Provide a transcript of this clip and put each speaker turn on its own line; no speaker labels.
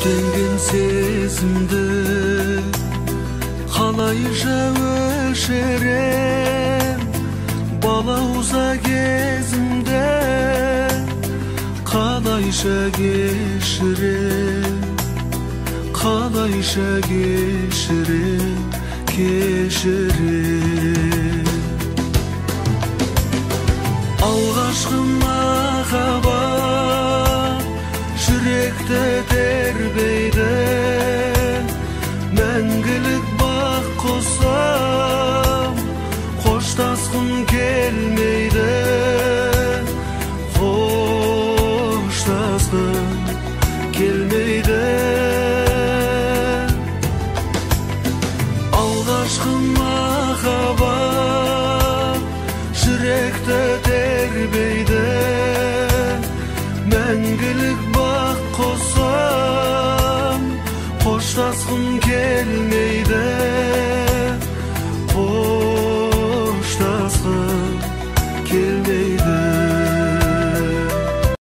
Gürdengen sezimdi kalayca öşerem bala uza gezimde kalayca geçirem kalayca geçirem geçirem algaçkı mahabat yürekte terbeyde мәңгілік бақ қосам қоштасқым келмейді қоштасқым келмейді алғашқы махаббат жүректі тербейді мәңгілік бақ қосам қоштасқым келмейді қоштасқым келмейді